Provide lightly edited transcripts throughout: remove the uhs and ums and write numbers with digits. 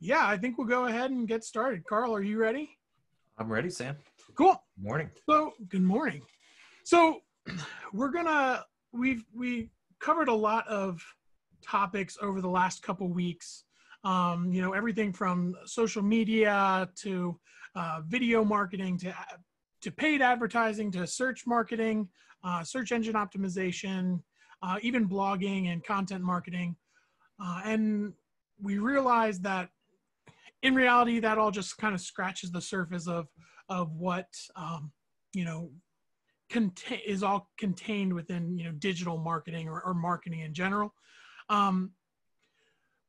Yeah, I think we'll go ahead and get started. Carl, are you ready? I'm ready, Sam. Cool. Morning. So, good morning. So, we covered a lot of topics over the last couple weeks. Everything from social media to video marketing to paid advertising to search marketing, search engine optimization, even blogging and content marketing. And we realized that in reality, that all just kind of scratches the surface of what you know is all contained within digital marketing or marketing in general. Um,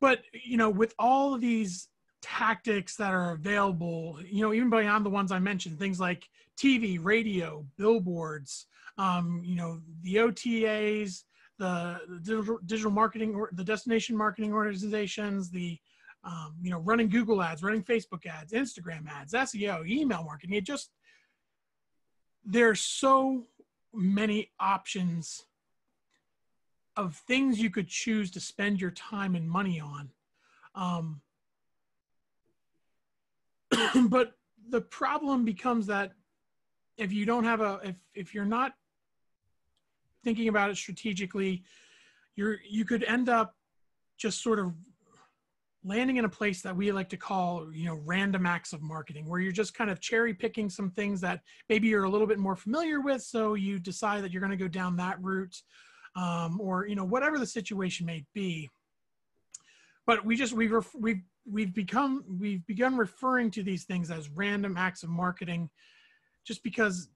but with all of these tactics that are available, even beyond the ones I mentioned, things like TV, radio, billboards, the OTAs, the digital marketing or the destination marketing organizations, running Google ads, running Facebook ads, Instagram ads, SEO, email marketing. There's so many options of things you could choose to spend your time and money on. But the problem becomes that if you don't have if you're not thinking about it strategically, you could end up just sort of landing in a place that we like to call, random acts of marketing, where you're just kind of cherry picking some things that maybe you're a little bit more familiar with. So you decide that you're going to go down that route, or, whatever the situation may be. But we've begun referring to these things as random acts of marketing, just because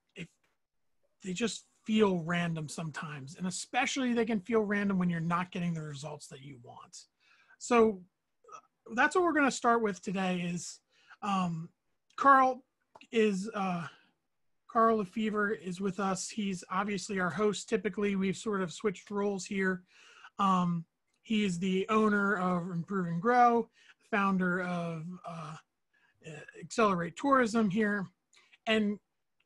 they just feel random sometimes. And especially they can feel random when you're not getting the results that you want. So that's what we're going to start with today is Carl Lefevre is with us. He's obviously our host. Typically, we've sort of switched roles here. He is the owner of Improve and Grow, founder of Accelerate Tourism here. And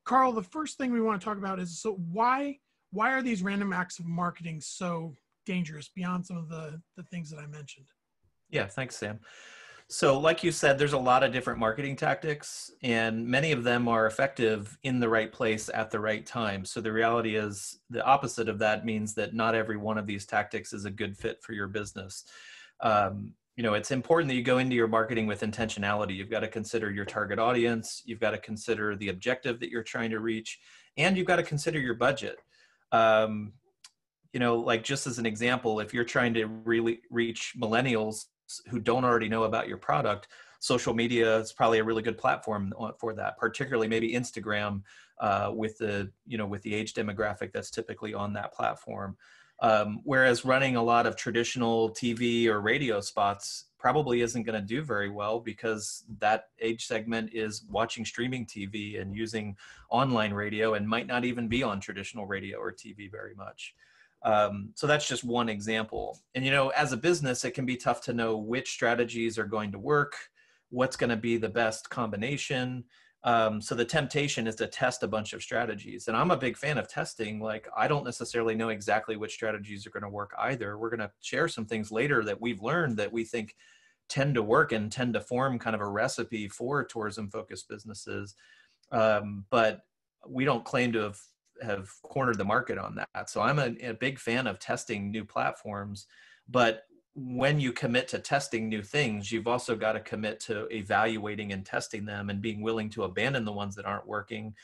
Carl, the first thing we want to talk about is, so why are these random acts of marketing so dangerous beyond some of the things that I mentioned? Yeah, thanks, Sam. So like you said, there's a lot of different marketing tactics, and many of them are effective in the right place at the right time. So the reality is the opposite of that means that not every one of these tactics is a good fit for your business. It's important that you go into your marketing with intentionality. You've got to consider your target audience. You've got to consider the objective that you're trying to reach, and you've got to consider your budget. Like just as an example, if you're trying to really reach millennials who don't already know about your product, social media is probably a really good platform for that, particularly maybe Instagram with the age demographic that's typically on that platform. Whereas running a lot of traditional TV or radio spots probably isn't going to do very well, because that age segment is watching streaming TV and using online radio and might not even be on traditional radio or TV very much. So that's just one example. And, as a business, it can be tough to know which strategies are going to work, what's going to be the best combination. So the temptation is to test a bunch of strategies. And I'm a big fan of testing. Like, I don't necessarily know exactly which strategies are going to work either. We're going to share some things later that we've learned that we think tend to work and tend to form kind of a recipe for tourism-focused businesses. But we don't claim to have cornered the market on that. So I'm a big fan of testing new platforms, but when you commit to testing new things, you've also got to commit to evaluating and testing them and being willing to abandon the ones that aren't working,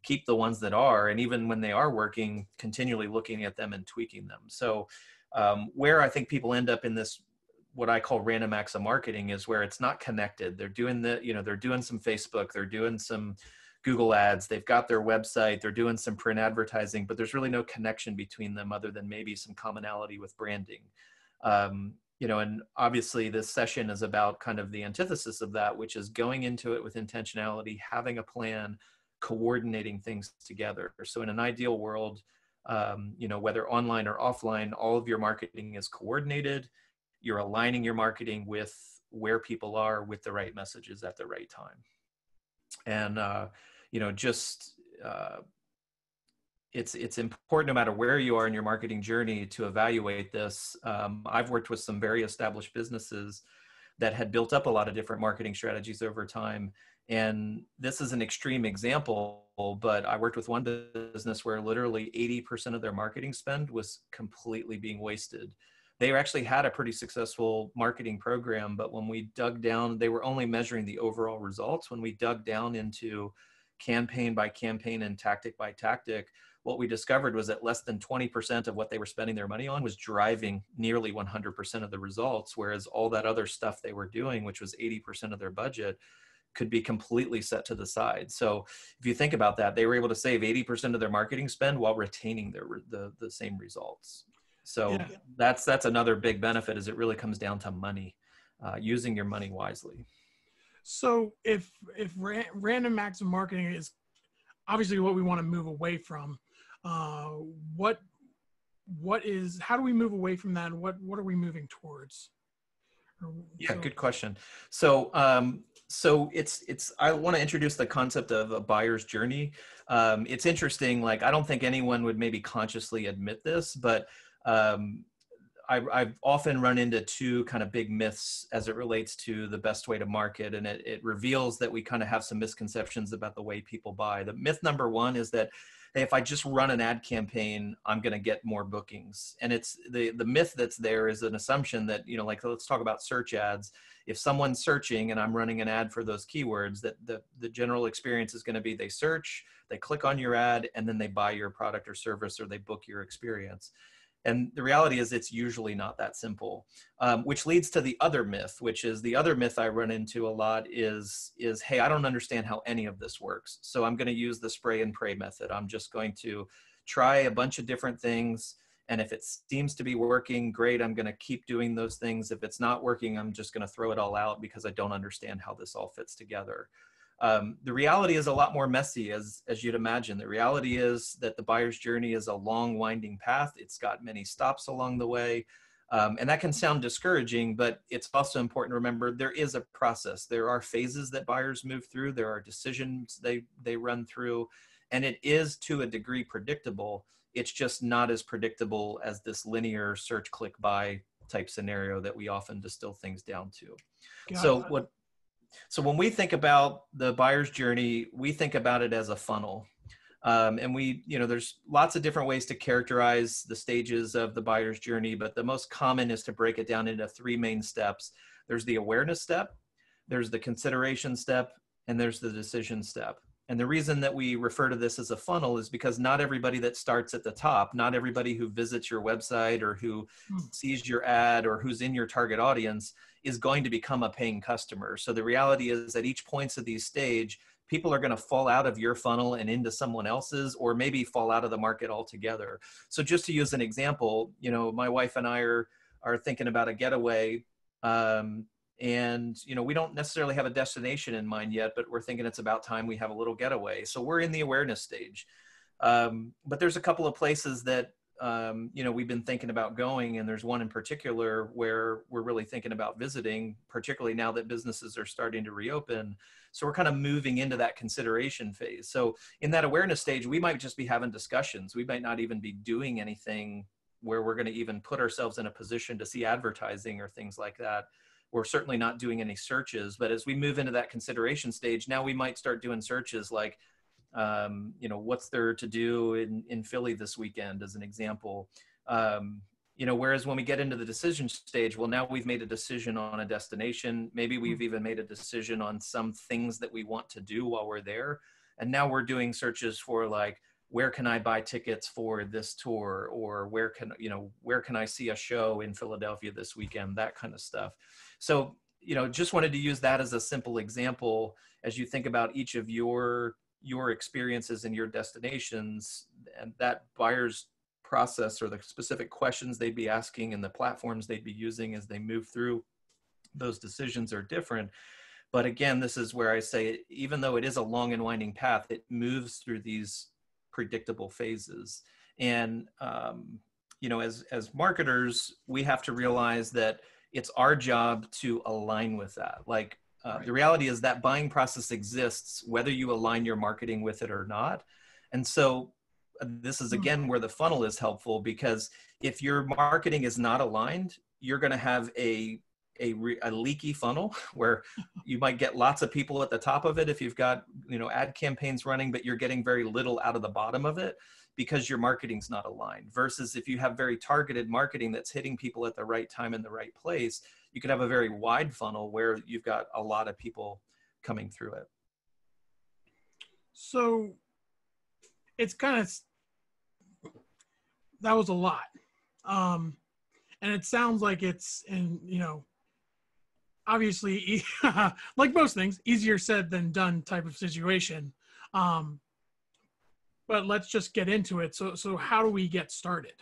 keep the ones that are, and even when they are working, continually looking at them and tweaking them. So where I think people end up in this, what I call random acts of marketing, is where it's not connected. They're doing they're doing some Facebook, they're doing some Google ads, they've got their website, they're doing some print advertising, but there's really no connection between them other than maybe some commonality with branding. And obviously this session is about kind of the antithesis of that, which is going into it with intentionality, having a plan, coordinating things together. So in an ideal world, whether online or offline, all of your marketing is coordinated. You're aligning your marketing with where people are with the right messages at the right time. And, it's important, no matter where you are in your marketing journey, to evaluate this. I've worked with some very established businesses that had built up a lot of different marketing strategies over time. And this is an extreme example, but I worked with one business where literally 80% of their marketing spend was completely being wasted. They actually had a pretty successful marketing program, but when we dug down, they were only measuring the overall results. When we dug down into campaign by campaign and tactic by tactic, what we discovered was that less than 20% of what they were spending their money on was driving nearly 100% of the results, whereas all that other stuff they were doing, which was 80% of their budget, could be completely set to the side. So if you think about that, they were able to save 80% of their marketing spend while retaining the same results. So Yeah. that's another big benefit, is it really comes down to money, using your money wisely. So if random acts of marketing is obviously what we want to move away from, how do we move away from that? And what are we moving towards? Yeah, good question. So, I want to introduce the concept of a buyer's journey. It's interesting. Like, I don't think anyone would maybe consciously admit this, but I've often run into two kind of big myths as it relates to the best way to market, and it reveals that we kind of have some misconceptions about the way people buy. The myth number one is that, hey, if I just run an ad campaign, I'm going to get more bookings. And it's the myth that's there is an assumption that, you know, like, let's talk about search ads. If someone's searching and I'm running an ad for those keywords, that the general experience is going to be they search, they click on your ad, and then they buy your product or service, or they book your experience. And the reality is it's usually not that simple, which leads to the other myth, which is the other myth I run into a lot is, hey, I don't understand how any of this works. So I'm going to use the spray and pray method. I'm just going to try a bunch of different things. And if it seems to be working, great, I'm going to keep doing those things. If it's not working, I'm just going to throw it all out because I don't understand how this all fits together. The reality is a lot more messy, as you'd imagine. The reality is that the buyer's journey is a long, winding path. It's got many stops along the way. And that can sound discouraging, but it's also important to remember there is a process. There are phases that buyers move through. There are decisions they run through. And it is, to a degree, predictable. It's just not as predictable as this linear search, click, buy type scenario that we often distill things down to. So when we think about the buyer's journey, we think about it as a funnel. And there's lots of different ways to characterize the stages of the buyer's journey, but the most common is to break it down into three main steps. There's the awareness step, there's the consideration step, and there's the decision step. And the reason that we refer to this as a funnel is because not everybody that starts at the top, not everybody who visits your website or who sees your ad or who's in your target audience is going to become a paying customer. So the reality is at each point of these stage, people are going to fall out of your funnel and into someone else's, or maybe fall out of the market altogether. So just to use an example, my wife and I are thinking about a getaway. And, we don't necessarily have a destination in mind yet, but we're thinking it's about time we have a little getaway. So we're in the awareness stage. But there's a couple of places that, we've been thinking about going. And there's one in particular where we're really thinking about visiting, particularly now that businesses are starting to reopen. So we're kind of moving into that consideration phase. So in that awareness stage, we might just be having discussions. We might not even be doing anything where we're going to even put ourselves in a position to see advertising or things like that. We're certainly not doing any searches, but as we move into that consideration stage, now we might start doing searches like, what's there to do in Philly this weekend, as an example. Whereas when we get into the decision stage, well, now we've made a decision on a destination. Maybe we've even made a decision on some things that we want to do while we're there. And now we're doing searches for, like, where can I buy tickets for this tour? Or where can I see a show in Philadelphia this weekend? That kind of stuff. So, just wanted to use that as a simple example as you think about each of your experiences and your destinations, and that buyer's process, or the specific questions they'd be asking and the platforms they'd be using as they move through those decisions are different. But again, this is where I say, even though it is a long and winding path, it moves through these predictable phases. And, as marketers, we have to realize that it's our job to align with that. Like, Right. The reality is that buying process exists, whether you align your marketing with it or not. And so this is, again, where the funnel is helpful, because if your marketing is not aligned, you're going to have a a leaky funnel where you might get lots of people at the top of it if you've got, ad campaigns running, but you're getting very little out of the bottom of it because your marketing's not aligned. Versus if you have very targeted marketing that's hitting people at the right time in the right place, you could have a very wide funnel where you've got a lot of people coming through it. So it's kind of, that was a lot. And it sounds like it's in, obviously, like most things, easier said than done type of situation. But let's just get into it. So how do we get started?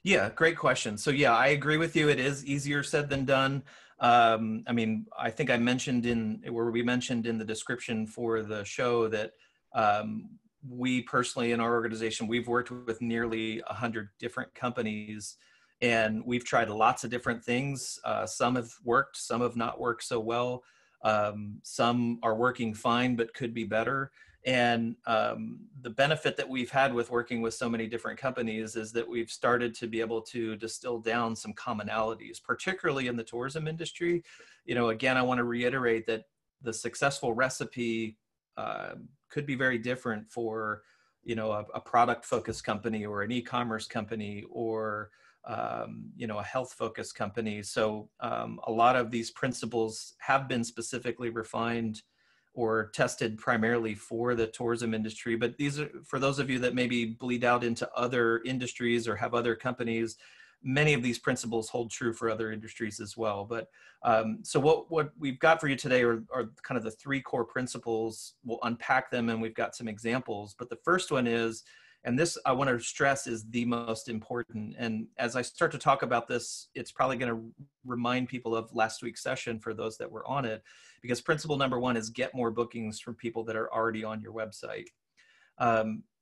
Yeah, great question. So yeah, I agree with you. It is easier said than done. I think we mentioned in the description for the show that we personally in our organization, we've worked with nearly 100 different companies, and we've tried lots of different things. Some have worked, some have not worked so well. Some are working fine, but could be better. And the benefit that we've had with working with so many different companies is that we've started to be able to distill down some commonalities, particularly in the tourism industry. Again, I want to reiterate that the successful recipe could be very different for, a product-focused company or an e-commerce company or, a health-focused company. So a lot of these principles have been specifically refined or tested primarily for the tourism industry. But these are, for those of you that maybe bleed out into other industries or have other companies, many of these principles hold true for other industries as well. But so what we've got for you today are kind of the three core principles. We'll unpack them and we've got some examples. But the first one is, and this I want to stress is the most important. And as I start to talk about this, it's probably going to remind people of last week's session for those that were on it, because principle number one is get more bookings from people that are already on your website.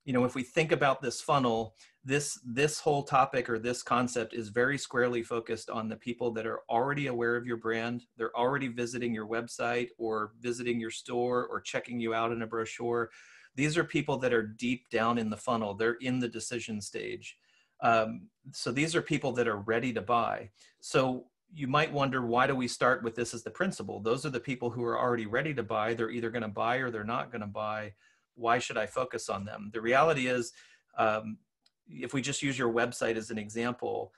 If we think about this funnel, this whole topic or this concept is very squarely focused on the people that are already aware of your brand. They're already visiting your website or visiting your store or checking you out in a brochure. These are people that are deep down in the funnel. They're in the decision stage. So these are people that are ready to buy. So you might wonder, why do we start with this as the principle? Those are the people who are already ready to buy. They're either going to buy or they're not going to buy. Why should I focus on them? The reality is, if we just use your website as an example,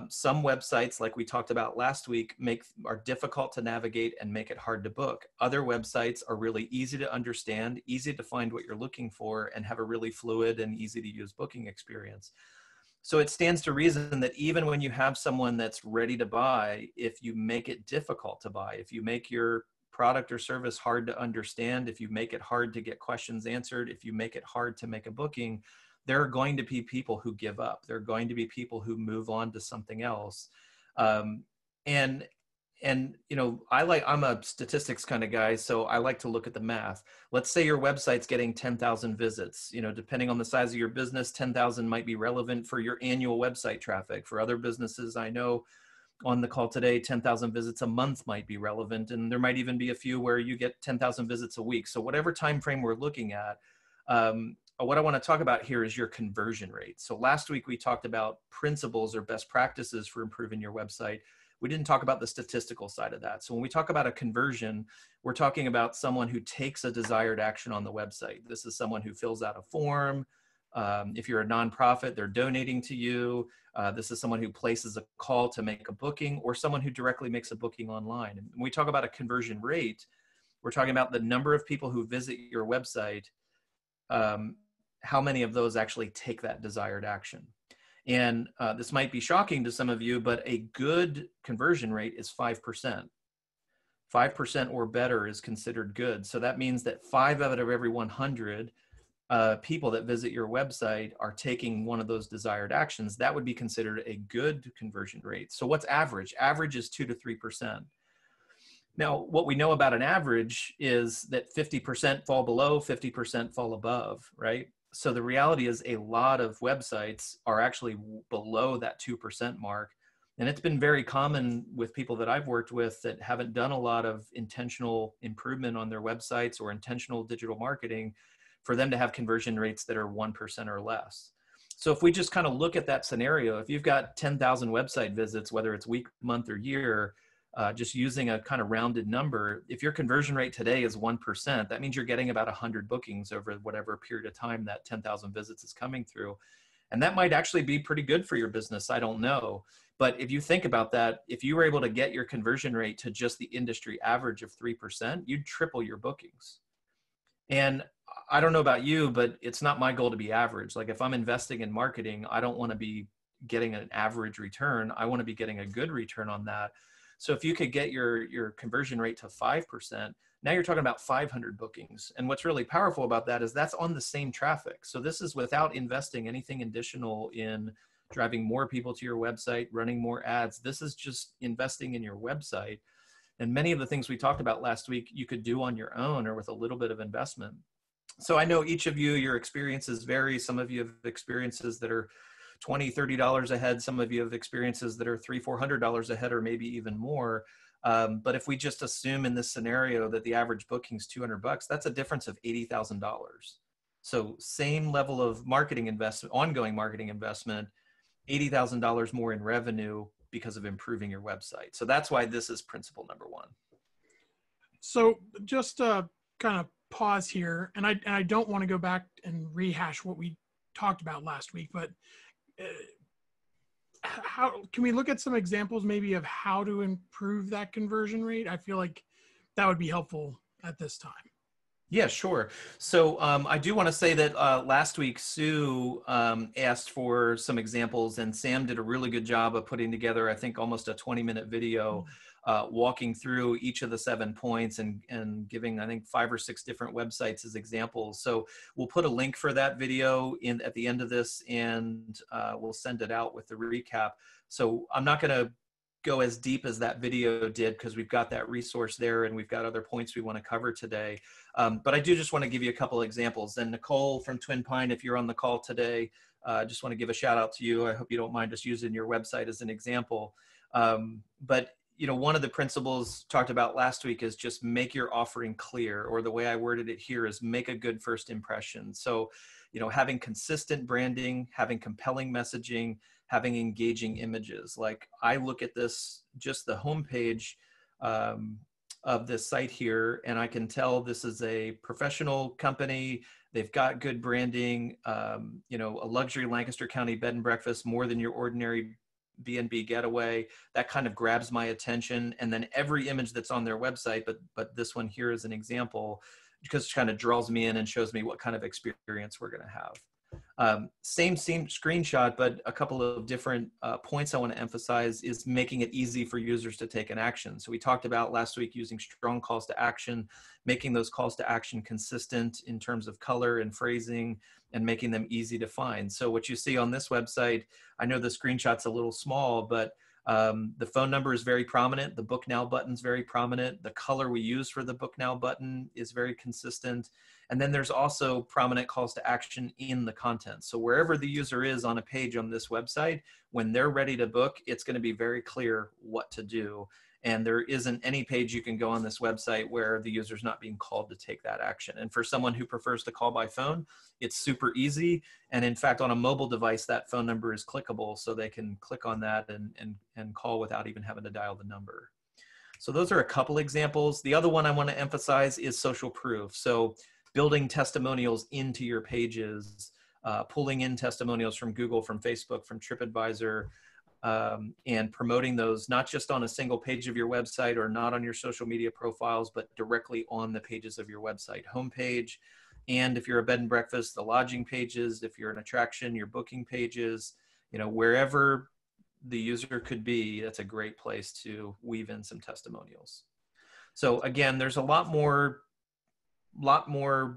some websites, like we talked about last week, are difficult to navigate and make it hard to book. Other websites are really easy to understand, easy to find what you're looking for, and have a really fluid and easy to use booking experience. So it stands to reason that even when you have someone that's ready to buy, if you make it difficult to buy, if you make your product or service hard to understand, if you make it hard to get questions answered, if you make it hard to make a booking, there are going to be people who give up. There are going to be people who move on to something else. I'm a statistics kind of guy, so I like to look at the math. Let's say your website's getting 10,000 visits. Depending on the size of your business, 10,000 might be relevant for your annual website traffic. For other businesses I know on the call today, 10,000 visits a month might be relevant. And there might even be a few where you get 10,000 visits a week. So whatever time frame we're looking at, what I want to talk about here is your conversion rate. So last week we talked about principles or best practices for improving your website. We didn't talk about the statistical side of that. So when we talk about a conversion, we're talking about someone who takes a desired action on the website. This is someone who fills out a form. If you're a nonprofit, they're donating to you. This is someone who places a call to make a booking, or someone who directly makes a booking online. And when we talk about a conversion rate, we're talking about the number of people who visit your website, how many of those actually take that desired action. And this might be shocking to some of you, but a good conversion rate is 5%. 5% or better is considered good. So that means that 5 out of every 100 people that visit your website are taking one of those desired actions. That would be considered a good conversion rate. So what's average? Average is 2 to 3%. Now, what we know about an average is that 50% fall below, 50% fall above, right? So the reality is a lot of websites are actually below that 2% mark. And it's been very common with people that I've worked with that haven't done a lot of intentional improvement on their websites or intentional digital marketing for them to have conversion rates that are 1% or less. So if we just kind of look at that scenario, if you've got 10,000 website visits, whether it's week, month, or year, just using a kind of rounded number, if your conversion rate today is 1%, that means you're getting about 100 bookings over whatever period of time that 10,000 visits is coming through. And that might actually be pretty good for your business. I don't know. But if you think about that, if you were able to get your conversion rate to just the industry average of 3%, you'd triple your bookings. And I don't know about you, but it's not my goal to be average. Like if I'm investing in marketing, I don't want to be getting an average return. I want to be getting a good return on that. So if you could get your conversion rate to 5%, now you're talking about 500 bookings. And what's really powerful about that is that's on the same traffic. So this is without investing anything additional in driving more people to your website, running more ads. This is just investing in your website. And many of the things we talked about last week, you could do on your own or with a little bit of investment. So I know each of you, your experiences vary. Some of you have experiences that are $20, $30 ahead. Some of you have experiences that are $300, $400 ahead, or maybe even more. But if we just assume in this scenario that the average booking is $200, that's a difference of $80,000. So same level of marketing investment, ongoing marketing investment, $80,000 more in revenue because of improving your website. So that's why this is principle number one. So just kind of pause here, and I don't want to go back and rehash what we talked about last week, but how can we look at some examples maybe of how to improve that conversion rate? I feel like that would be helpful at this time. Yeah, sure. So I do want to say that last week, Sue asked for some examples, and Sam did a really good job of putting together, I think, almost a 20-minute video walking through each of the 7 points and giving, I think, 5 or 6 different websites as examples. So we'll put a link for that video at the end of this, and we'll send it out with the recap. So I'm not going to go as deep as that video did because we've got that resource there and we've got other points we want to cover today. But I do just want to give you a couple of examples. And Nicole from Twin Pine, if you're on the call today, just want to give a shout out to you. I hope you don't mind just using your website as an example. But you know, one of the principles talked about last week is just make your offering clear, or the way I worded it here is make a good first impression. So, you know, having consistent branding, having compelling messaging, having engaging images. Like I look at this, just the homepage of this site here, and I can tell this is a professional company. They've got good branding, you know, a luxury Lancaster County bed and breakfast, more than your ordinary B&B getaway. That kind of grabs my attention. And then every image that's on their website, but this one here is an example, because it kind of draws me in and shows me what kind of experience we're going to have. Same screenshot, but a couple of different points I want to emphasize is making it easy for users to take an action. So we talked about last week using strong calls to action, making those calls to action consistent in terms of color and phrasing, and making them easy to find. So what you see on this website, I know the screenshot's a little small, but the phone number is very prominent. The Book Now button's very prominent. The color we use for the Book Now button is very consistent. And then there's also prominent calls to action in the content. So wherever the user is on a page on this website, when they're ready to book, it's going to be very clear what to do. And there isn't any page you can go on this website where the user's not being called to take that action. And for someone who prefers to call by phone, it's super easy. And in fact, on a mobile device, that phone number is clickable, so they can click on that and call without even having to dial the number. So those are a couple examples. The other one I want to emphasize is social proof. So building testimonials into your pages, pulling in testimonials from Google, from Facebook, from TripAdvisor, and promoting those not just on a single page of your website or not on your social media profiles, but directly on the pages of your website homepage. And if you're a bed and breakfast, the lodging pages. If you're an attraction, your booking pages. You know, wherever the user could be, that's a great place to weave in some testimonials. So again, there's a lot more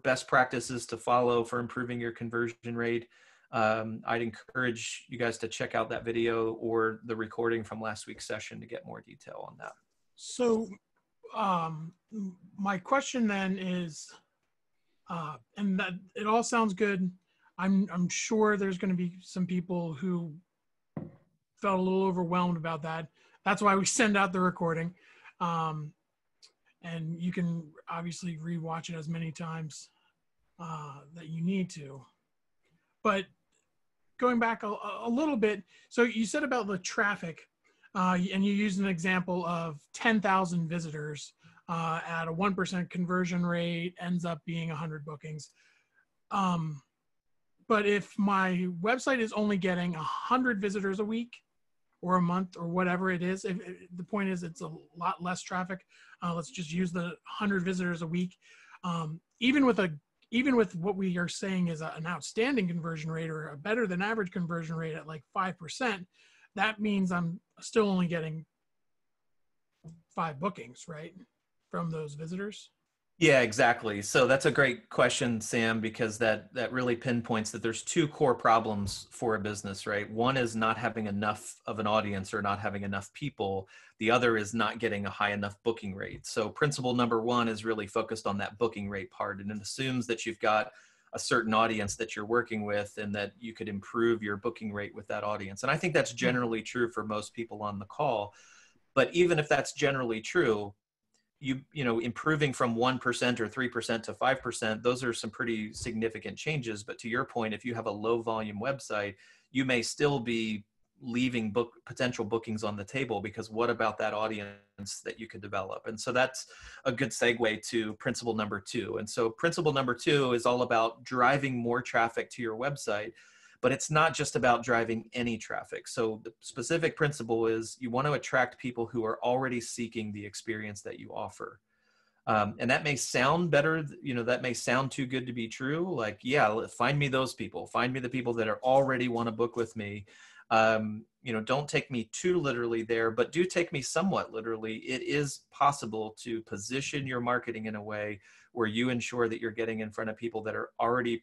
best practices to follow for improving your conversion rate. I'd encourage you guys to check out that video or the recording from last week's session to get more detail on that. So my question then is, and that it all sounds good. I'm sure there's going to be some people who felt a little overwhelmed about that. That's why we send out the recording. And you can obviously rewatch it as many times that you need to. But going back a little bit, so you said about the traffic, and you used an example of 10,000 visitors at a 1% conversion rate ends up being 100 bookings. But if my website is only getting 100 visitors a week or a month or whatever it is, the point is it's a lot less traffic. Let's just use the 100 visitors a week. Even with what we are saying is an outstanding conversion rate or a better than average conversion rate at like 5%, that means I'm still only getting 5 bookings, right, from those visitors. Yeah, exactly. So that's a great question, Sam, because that really pinpoints that there's 2 core problems for a business, right? One is not having enough of an audience or not having enough people. The other is not getting a high enough booking rate. So principle number 1 is really focused on that booking rate part, and it assumes that you've got a certain audience that you're working with and that you could improve your booking rate with that audience. And I think that's generally true for most people on the call. But even if that's generally true, you know, improving from 1% or 3% to 5%, those are some pretty significant changes. But to your point, if you have a low volume website, you may still be leaving potential bookings on the table, because what about that audience that you could develop? And so that's a good segue to principle number 2. And so principle number 2 is all about driving more traffic to your website. But it's not just about driving any traffic. So the specific principle is you want to attract people who are already seeking the experience that you offer. And that may sound better, you know, that may sound too good to be true. Like, yeah, find me those people. Find me the people that are already want to book with me. You know, don't take me too literally there, but do take me somewhat literally. It is possible to position your marketing in a way where you ensure that you're getting in front of people that are already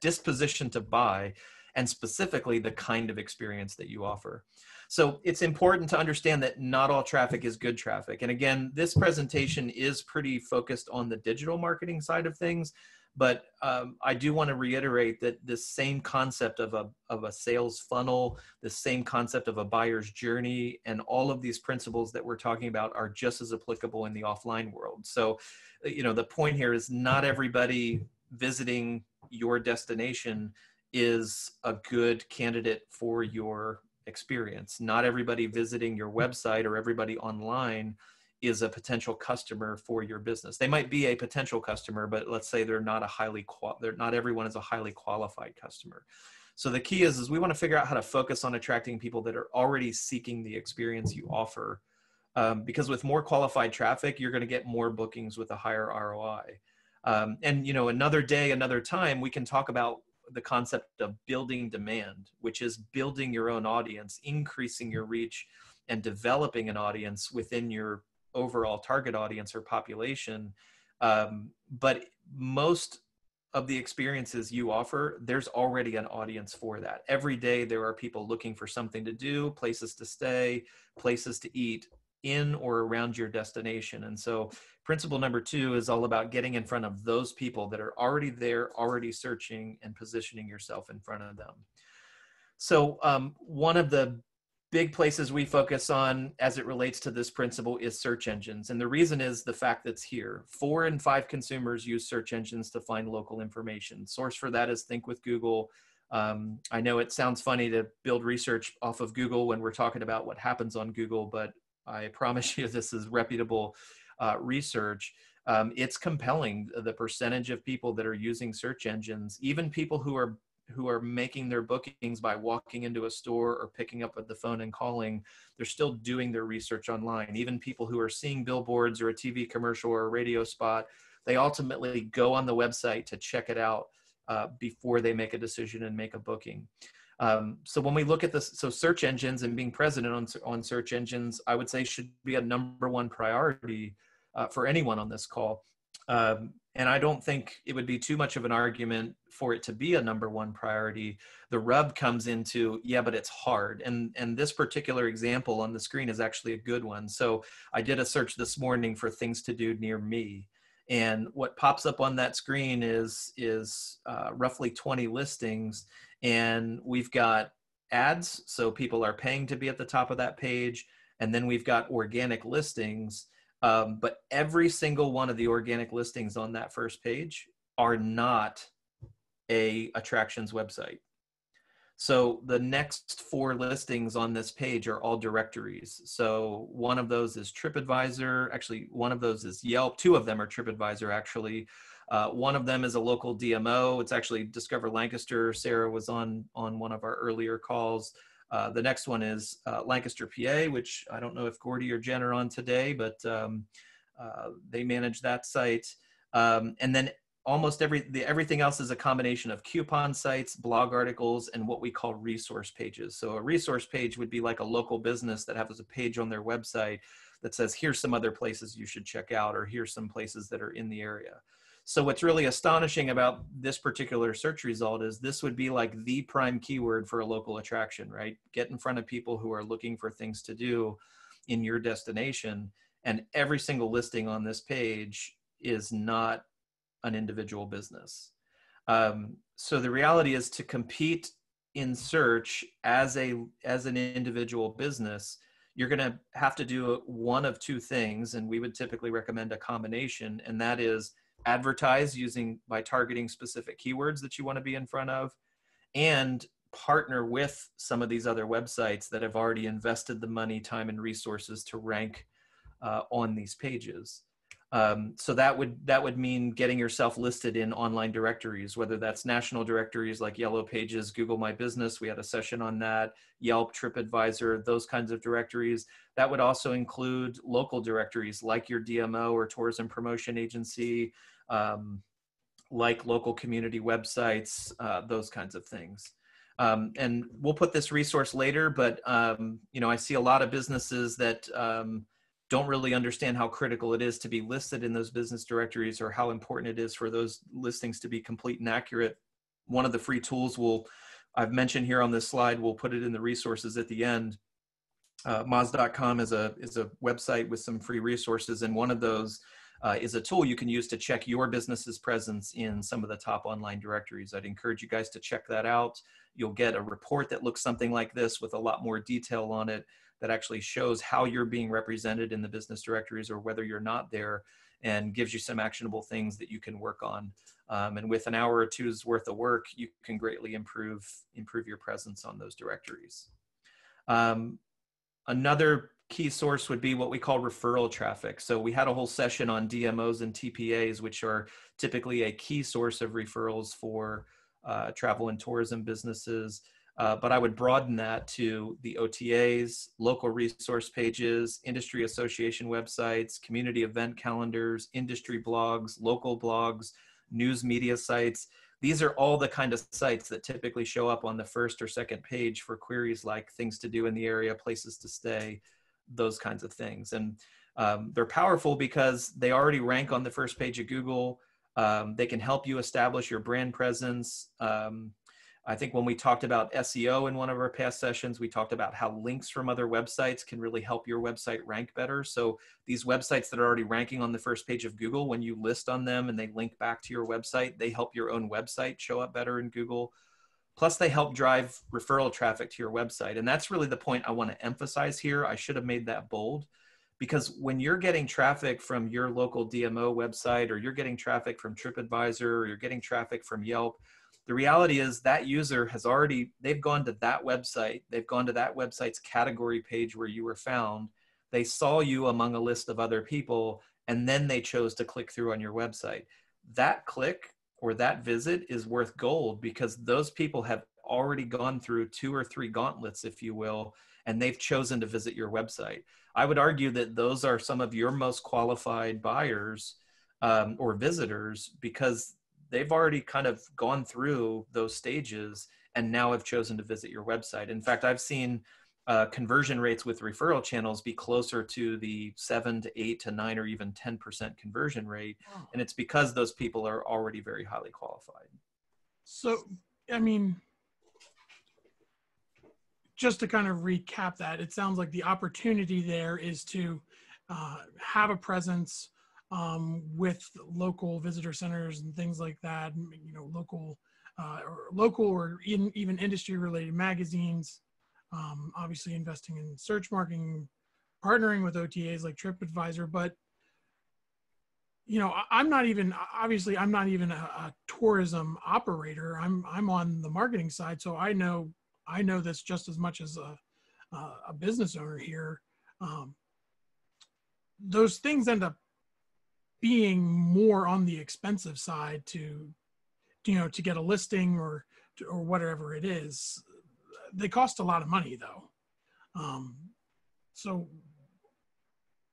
disposition to buy, and specifically the kind of experience that you offer. So it's important to understand that not all traffic is good traffic. And again, this presentation is pretty focused on the digital marketing side of things, but I do want to reiterate that this same concept of a sales funnel, the same concept of a buyer's journey, and all of these principles that we're talking about are just as applicable in the offline world. So, you know, the point here is not everybody visiting your destination is a good candidate for your experience. Not everybody visiting your website or everybody online is a potential customer for your business. They might be a potential customer, but let's say they're not not everyone is a highly qualified customer. So the key is we want to figure out how to focus on attracting people that are already seeking the experience you offer. Because with more qualified traffic, you're going to get more bookings with a higher ROI. And, you know, another day, another time, we can talk about the concept of building demand, which is building your own audience, increasing your reach, and developing an audience within your overall target audience or population. But most of the experiences you offer, there's already an audience for that. Every day, there are people looking for something to do, places to stay, places to eat in or around your destination. And so principle number 2 is all about getting in front of those people that are already there, already searching, and positioning yourself in front of them. So one of the big places we focus on as it relates to this principle is search engines. And the reason is the fact that it's here. 4 in 5 consumers use search engines to find local information. Source for that is Think with Google. I know it sounds funny to build research off of Google when we're talking about what happens on Google, but I promise you this is reputable research. It's compelling, the percentage of people that are using search engines, even people who are making their bookings by walking into a store or picking up the phone and calling. They're still doing their research online. Even people who are seeing billboards or a TV commercial or a radio spot, they ultimately go on the website to check it out before they make a decision and make a booking. So when we look at this, so search engines and being present on search engines, I would say should be a number 1 priority for anyone on this call. And I don't think it would be too much of an argument for it to be a number 1 priority. The rub comes into, yeah, but it's hard. And this particular example on the screen is actually a good one. So I did a search this morning for things to do near me. And what pops up on that screen is roughly 20 listings. And we've got ads, so people are paying to be at the top of that page. And then we've got organic listings. But every single one of the organic listings on that first page are not a attractions website. So the next 4 listings on this page are all directories. So one of those is TripAdvisor. Actually, one of those is Yelp. 2 of them are TripAdvisor, actually. One of them is a local DMO. It's actually Discover Lancaster. Sarah was on one of our earlier calls. The next one is Lancaster, PA, which I don't know if Gordy or Jen are on today, but they manage that site. And then almost everything else is a combination of coupon sites, blog articles, and what we call resource pages. So a resource page would be like a local business that has a page on their website that says, here's some other places you should check out, or here's some places that are in the area. So what's really astonishing about this particular search result is this would be like the prime keyword for a local attraction, right? Get in front of people who are looking for things to do in your destination. And every single listing on this page is not an individual business. So the reality is, to compete in search as an individual business, you're going to have to do one of 2 things, and we would typically recommend a combination, and that is advertise by targeting specific keywords that you want to be in front of, and partner with some of these other websites that have already invested the money, time, and resources to rank on these pages. So that would mean getting yourself listed in online directories, whether that's national directories like Yellow Pages, Google My Business. We had a session on that. Yelp, TripAdvisor, those kinds of directories. That would also include local directories like your DMO or tourism promotion agency, like local community websites, those kinds of things. And we'll put this resource later, but I see a lot of businesses that don't really understand how critical it is to be listed in those business directories, or how important it is for those listings to be complete and accurate. One of the free tools I've mentioned here on this slide, we'll put it in the resources at the end. Moz.com is a website with some free resources, and one of those is a tool you can use to check your business's presence in some of the top online directories. I'd encourage you guys to check that out. You'll get a report that looks something like this with a lot more detail on it, that actually shows how you're being represented in the business directories, or whether you're not there, and gives you some actionable things that you can work on. And with an hour or 2's worth of work, you can greatly improve your presence on those directories. Another key source would be what we call referral traffic. So we had a whole session on DMOs and TPAs, which are typically a key source of referrals for travel and tourism businesses. But I would broaden that to the OTAs, local resource pages, industry association websites, community event calendars, industry blogs, local blogs, news media sites. These are all the kind of sites that typically show up on the first or second page for queries like things to do in the area, places to stay, those kinds of things. And they're powerful because they already rank on the first page of Google. They can help you establish your brand presence. I think when we talked about SEO in one of our past sessions, we talked about how links from other websites can really help your website rank better. So these websites that are already ranking on the first page of Google, when you list on them and they link back to your website, they help your own website show up better in Google. Plus, they help drive referral traffic to your website. And that's really the point I want to emphasize here. I should have made that bold, because when you're getting traffic from your local DMO website, or you're getting traffic from TripAdvisor, or you're getting traffic from Yelp, the reality is that user they've gone to that website. They've gone to that website's category page where you were found. They saw you among a list of other people, and then they chose to click through on your website. That click or that visit is worth gold, because those people have already gone through 2 or 3 gauntlets, if you will, and they've chosen to visit your website. I would argue that those are some of your most qualified buyers or visitors, because they've already kind of gone through those stages and now have chosen to visit your website. In fact, I've seen conversion rates with referral channels be closer to the 7 to 8 to 9 or even 10% conversion rate. And it's because those people are already very highly qualified. So, I mean, just to kind of recap that, it sounds like the opportunity there is to have a presence with local visitor centers and things like that, local or even industry related magazines, obviously investing in search marketing, partnering with OTAs like TripAdvisor. But I'm not even, obviously I'm not even a tourism operator. I'm on the marketing side. So I know this just as much as a business owner here. Um, those things end up being more on the expensive side to get a listing or whatever it is. They cost a lot of money though. Um, so,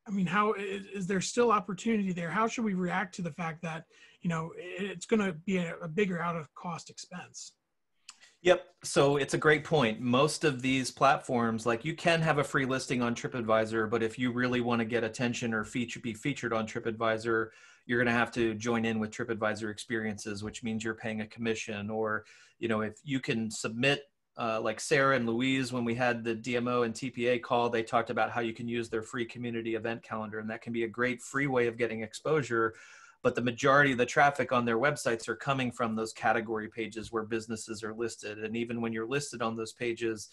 I mean, how is there still opportunity there? How should we react to the fact that, it's going to be a bigger out of cost expense? Yep. So it's a great point. Most of these platforms, like you can have a free listing on TripAdvisor, but if you really want to get attention or be featured on TripAdvisor, you're going to have to join in with TripAdvisor experiences, which means you're paying a commission. Or, if you can submit, like Sarah and Louise, when we had the DMO and TPA call, they talked about how you can use their free community event calendar, and that can be a great free way of getting exposure. But the majority of the traffic on their websites are coming from those category pages where businesses are listed. And even when you're listed on those pages,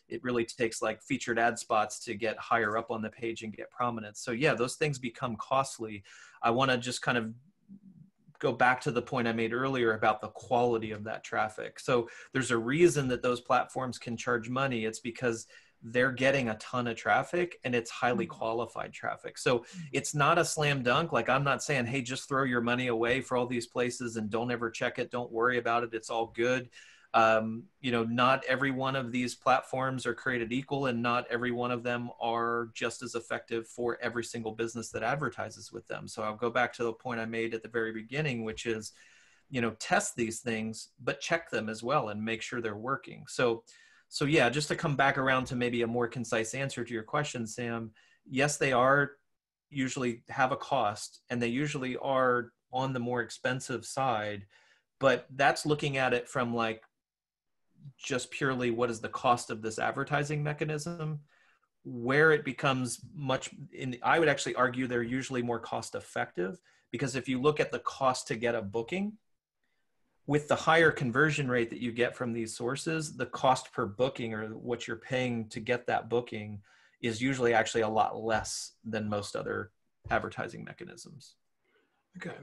it really takes like featured ad spots to get higher up on the page and get prominence. So yeah, those things become costly. I want to just kind of go back to the point I made earlier about the quality of that traffic. So there's a reason that those platforms can charge money. It's because they're getting a ton of traffic and it's highly qualified traffic. So it's not a slam dunk. Like I'm not saying, hey, just throw your money away for all these places and don't ever check it. Don't worry about it. It's all good. Not every one of these platforms are created equal, and not every one of them are just as effective for every single business that advertises with them. So I'll go back to the point I made at the very beginning, which is, test these things, but check them as well and make sure they're working. So yeah, just to come back around to maybe a more concise answer to your question, Sam, yes, they are usually have a cost, and they usually are on the more expensive side, but that's looking at it from like just purely what is the cost of this advertising mechanism. Where it becomes I would actually argue they're usually more cost effective, because if you look at the cost to get a booking, with the higher conversion rate that you get from these sources, the cost per booking, or what you're paying to get that booking, is usually actually a lot less than most other advertising mechanisms. Okay.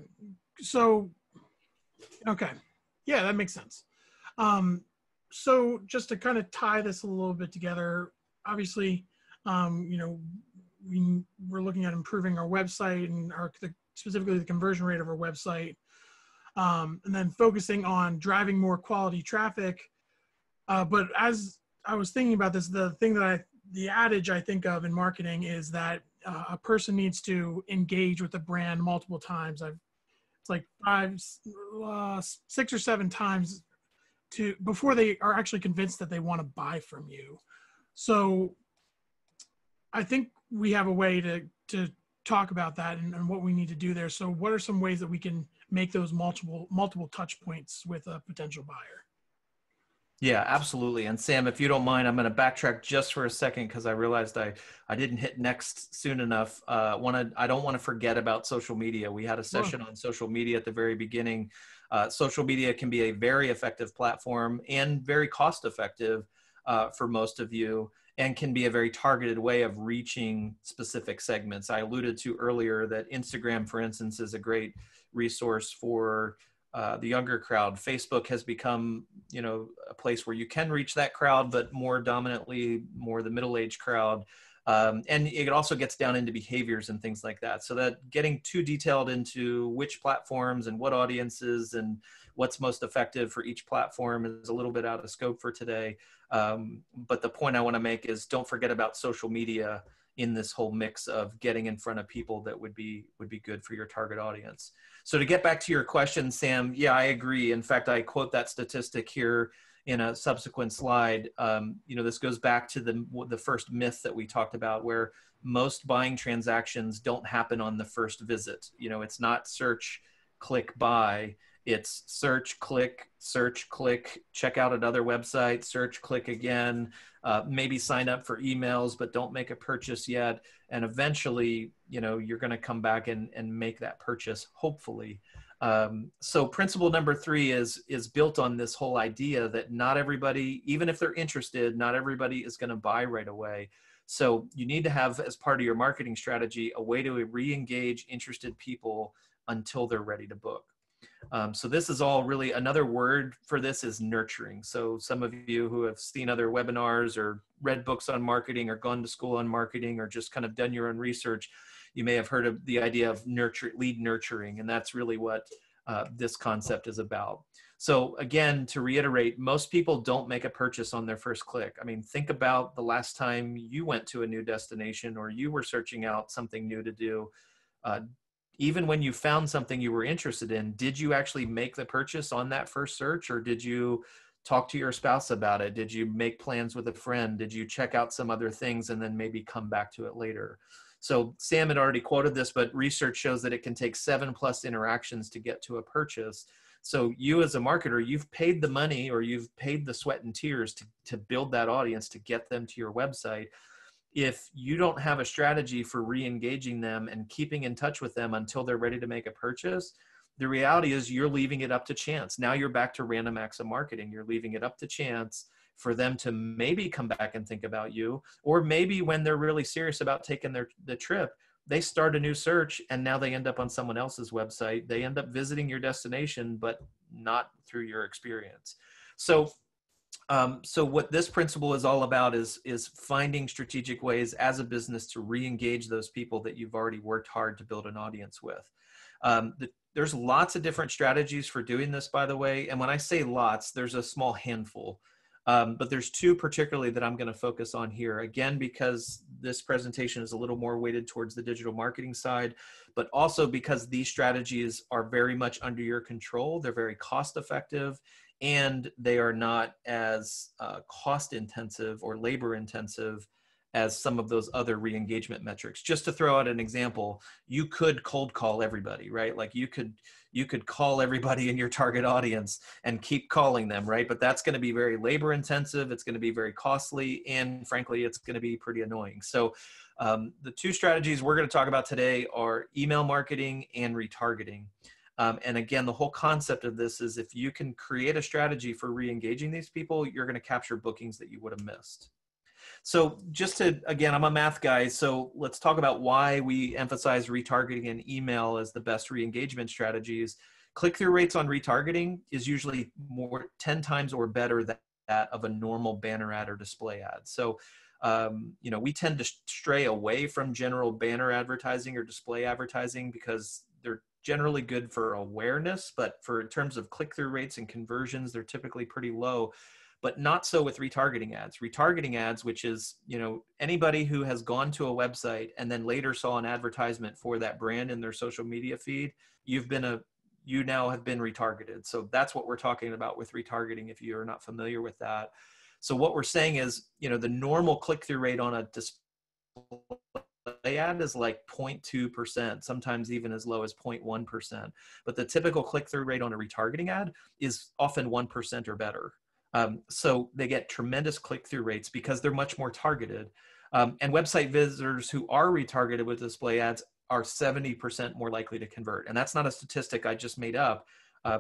So, okay. Yeah, that makes sense. So just to kind of tie this a little bit together, obviously, we're looking at improving our website and specifically the conversion rate of our website, and then focusing on driving more quality traffic. But as I was thinking about this, the adage I think of in marketing is that a person needs to engage with the brand multiple times. It's like 6 or 7 times before they are actually convinced that they want to buy from you. So I think we have a way to talk about that and what we need to do there. So what are some ways that we can make those multiple touch points with a potential buyer? Yeah, absolutely. And Sam, if you don't mind, I'm going to backtrack just for a second, because I realized I didn't hit next soon enough. I don't want to forget about social media. We had a session on social media at the very beginning. Social media can be a very effective platform and very cost effective for most of you, and can be a very targeted way of reaching specific segments. I alluded to earlier that Instagram, for instance, is a great resource for the younger crowd. Facebook has become, a place where you can reach that crowd, but more dominantly more the middle-aged crowd. And it also gets down into behaviors and things like that. So that getting too detailed into which platforms and what audiences and what's most effective for each platform is a little bit out of scope for today. But the point I want to make is, don't forget about social media in this whole mix of getting in front of people that would be good for your target audience. So to get back to your question, Sam, yeah, I agree. In fact, I quote that statistic here in a subsequent slide. This goes back to the first myth that we talked about, where most buying transactions don't happen on the first visit. It's not search, click, buy. It's search, click, check out another website, search, click again, maybe sign up for emails, but don't make a purchase yet. And eventually, you're going to come back and make that purchase, hopefully. So principle number 3 is built on this whole idea that not everybody, even if they're interested, not everybody is going to buy right away. So you need to have, as part of your marketing strategy, a way to re-engage interested people until they're ready to book. So this is all really, another word for this is nurturing. So some of you who have seen other webinars or read books on marketing or gone to school on marketing or just kind of done your own research, you may have heard of the idea of lead nurturing. And that's really what this concept is about. So again, to reiterate, most people don't make a purchase on their first click. I mean, think about the last time you went to a new destination or you were searching out something new to do. Even when you found something you were interested in, did you actually make the purchase on that first search, or did you talk to your spouse about it? Did you make plans with a friend? Did you check out some other things and then maybe come back to it later? So Sam had already quoted this, but research shows that it can take 7+ interactions to get to a purchase. So you as a marketer, you've paid the money or you've paid the sweat and tears to build that audience, to get them to your website. If you don't have a strategy for re-engaging them and keeping in touch with them until they're ready to make a purchase, the reality is you're leaving it up to chance. Now you're back to random acts of marketing. You're leaving it up to chance for them to maybe come back and think about you, or maybe when they're really serious about taking the trip, they start a new search and now they end up on someone else's website. They end up visiting your destination, but not through your experience. So what this principle is all about is finding strategic ways as a business to re-engage those people that you've already worked hard to build an audience with. There's lots of different strategies for doing this, by the way. And when I say lots, there's a small handful. But there's two particularly that I'm going to focus on here. Again, because this presentation is a little more weighted towards the digital marketing side, but also because these strategies are very much under your control. They're very cost effective, and they are not as cost intensive or labor intensive as some of those other re-engagement metrics. Just to throw out an example, you could cold call everybody, right? Like you could call everybody in your target audience and keep calling them, right? But that's going to be very labor intensive. It's going to be very costly. And frankly, it's going to be pretty annoying. So the two strategies we're going to talk about today are email marketing and retargeting. And again, the whole concept of this is if you can create a strategy for re-engaging these people, you're going to capture bookings that you would have missed. So just to, again, I'm a math guy, so let's talk about why we emphasize retargeting and email as the best re-engagement strategies. Click-through rates on retargeting is usually 10 times or better than that of a normal banner ad or display ad. So, we tend to stray away from general banner advertising or display advertising because they're generally good for awareness, but in terms of click-through rates and conversions, they're typically pretty low. But not so with retargeting ads. Retargeting ads, which is, anybody who has gone to a website and then later saw an advertisement for that brand in their social media feed, you now have been retargeted. So that's what we're talking about with retargeting if you're not familiar with that. So what we're saying is, the normal click-through rate on a display ad is like 0.2%, sometimes even as low as 0.1%. But the typical click-through rate on a retargeting ad is often 1% or better. So they get tremendous click-through rates because they're much more targeted. And website visitors who are retargeted with display ads are 70% more likely to convert. And that's not a statistic I just made up.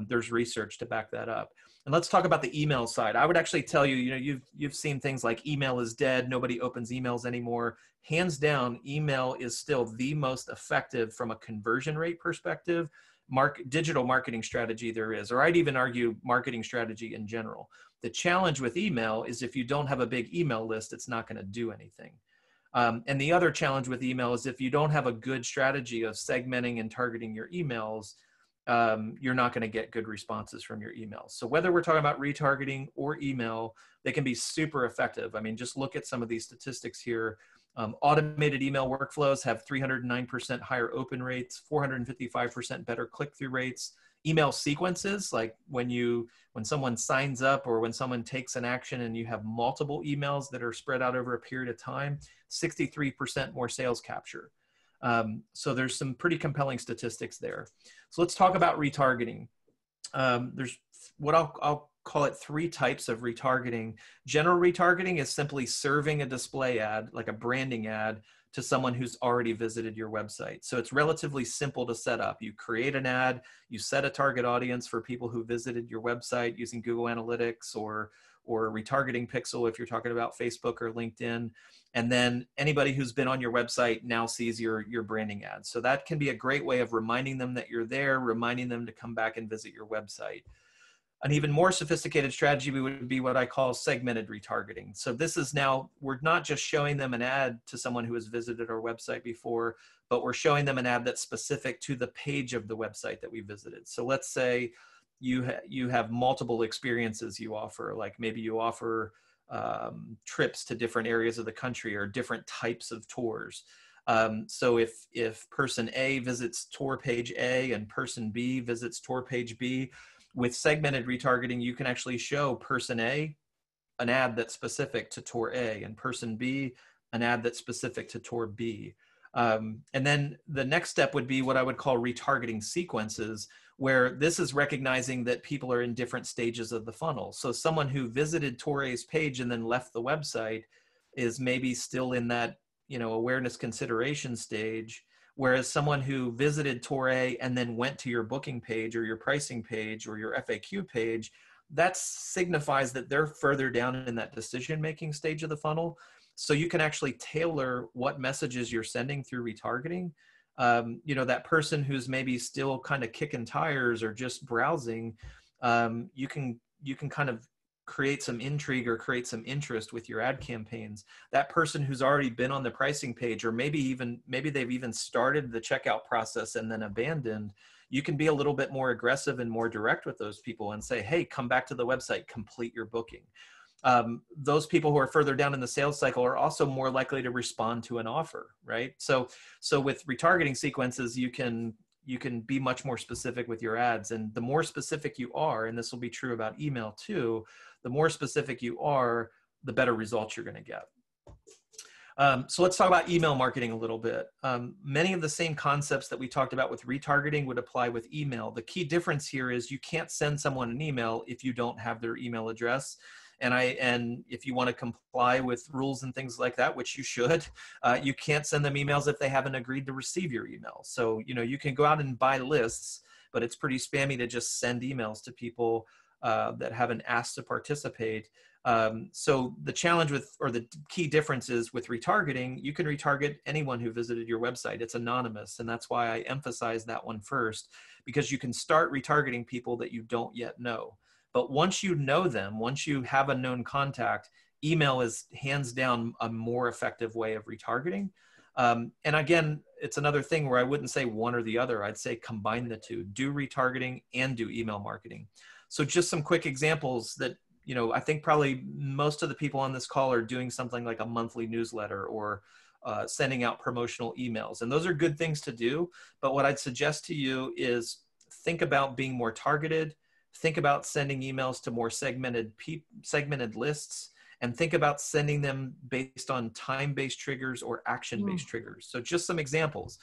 There's research to back that up. And let's talk about the email side. I would actually tell you, you've seen things like email is dead. Nobody opens emails anymore. Hands down, email is still the most effective from a conversion rate perspective, digital marketing strategy there is, or I'd even argue marketing strategy in general. The challenge with email is if you don't have a big email list, it's not going to do anything. And the other challenge with email is if you don't have a good strategy of segmenting and targeting your emails, you're not going to get good responses from your emails. So whether we're talking about retargeting or email, they can be super effective. I mean, just look at some of these statistics here. Automated email workflows have 309% higher open rates, 455% better click-through rates. Email sequences, like when someone signs up or when someone takes an action and you have multiple emails that are spread out over a period of time, 63% more sales capture. So there's some pretty compelling statistics there. So let's talk about retargeting. There's what I'll call it 3 types of retargeting. General retargeting is simply serving a display ad, like a branding ad, to someone who's already visited your website. So it's relatively simple to set up. You create an ad, you set a target audience for people who visited your website using Google Analytics or or retargeting pixel if you're talking about Facebook or LinkedIn. And then anybody who's been on your website now sees your branding ads. So that can be a great way of reminding them that you're there, reminding them to come back and visit your website. An even more sophisticated strategy would be what I call segmented retargeting. So this is now, we're not just showing them an ad to someone who has visited our website before, but we're showing them an ad that's specific to the page of the website that we visited. So let's say you have multiple experiences you offer, like maybe you offer trips to different areas of the country or different types of tours. So if person A visits tour page A and person B visits tour page B, with segmented retargeting, you can actually show person A an ad that's specific to tour A and person B an ad that's specific to tour B. And then the next step would be what I would call retargeting sequences, where this is recognizing that people are in different stages of the funnel. So someone who visited tour A's page and then left the website is maybe still in that, awareness consideration stage. Whereas someone who visited tour A and then went to your booking page or your pricing page or your FAQ page, that signifies that they're further down in that decision-making stage of the funnel. So you can actually tailor what messages you're sending through retargeting. That person who's maybe still kind of kicking tires or just browsing, you can kind of create some intrigue or create some interest with your ad campaigns. That person who's already been on the pricing page, or maybe they've even started the checkout process and then abandoned, you can be a little bit more aggressive and more direct with those people and say, hey, come back to the website, complete your booking. Those people who are further down in the sales cycle are also more likely to respond to an offer, right? So with retargeting sequences, you can be much more specific with your ads. And the more specific you are, and this will be true about email too, the more specific you are, the better results you're going to get. So let's talk about email marketing a little bit. Many of the same concepts that we talked about with retargeting would apply with email. The key difference here is you can't send someone an email if you don't have their email address. And if you want to comply with rules and things like that, which you should, you can't send them emails if they haven't agreed to receive your email. So, you can go out and buy lists, but it's pretty spammy to just send emails to people that haven't asked to participate. So the challenge or the key difference is with retargeting, you can retarget anyone who visited your website. It's anonymous. And that's why I emphasize that one first, because you can start retargeting people that you don't yet know. But once you know them, once you have a known contact, email is hands down a more effective way of retargeting. And again, it's another thing where I wouldn't say one or the other. I'd say combine the two, do retargeting and do email marketing. So just some quick examples that, I think probably most of the people on this call are doing something like a monthly newsletter or sending out promotional emails. And those are good things to do. But what I'd suggest to you is think about being more targeted. Think about sending emails to more segmented lists, and think about sending them based on time-based triggers or action-based triggers. So just some examples.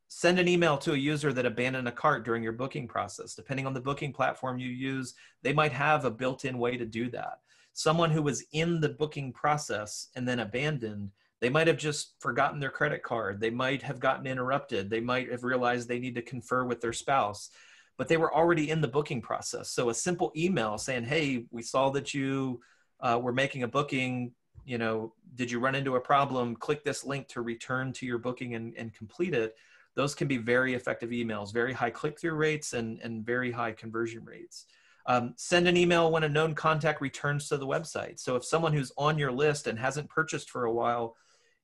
Send an email to a user that abandoned a cart during your booking process. Depending on the booking platform you use, they might have a built-in way to do that. Someone who was in the booking process and then abandoned, they might have just forgotten their credit card. They might have gotten interrupted. They might have realized they need to confer with their spouse, but they were already in the booking process. So a simple email saying, hey, we saw that you were making a booking, did you run into a problem? Click this link to return to your booking and complete it. Those can be very effective emails, very high click-through rates and very high conversion rates. Send an email when a known contact returns to the website. So if someone who's on your list and hasn't purchased for a while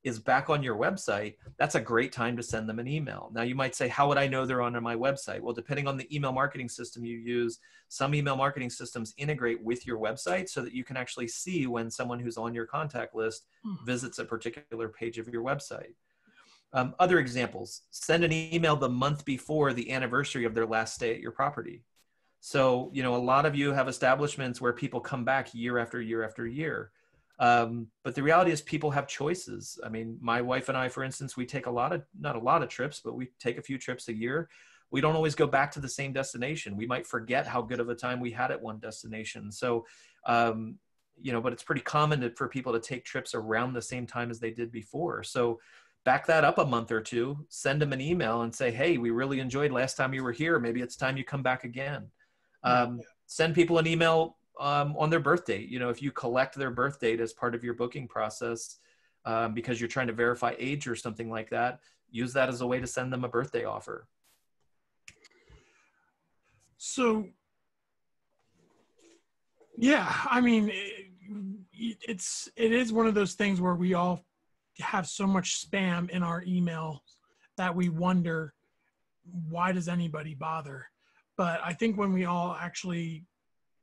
is back on your website, that's a great time to send them an email. Now you might say, how would I know they're on my website? Well, depending on the email marketing system you use, some email marketing systems integrate with your website so that you can actually see when someone who's on your contact list visits a particular page of your website. Other examples, send an email the month before the anniversary of their last stay at your property. So, a lot of you have establishments where people come back year after year after year. But the reality is people have choices. I mean, my wife and I, for instance, we take not a lot of trips, but we take a few trips a year. We don't always go back to the same destination. We might forget how good of a time we had at one destination. So, but it's pretty common for people to take trips around the same time as they did before. So back that up a month or two, send them an email and say, hey, we really enjoyed last time you were here. Maybe it's time you come back again. Send people an email on their birth date. You know, if you collect their birth date as part of your booking process, because you're trying to verify age or something like that, use that as a way to send them a birthday offer. So, yeah, I mean, it is one of those things where we all have so much spam in our emails that we wonder, why does anybody bother? But I think when we all actually,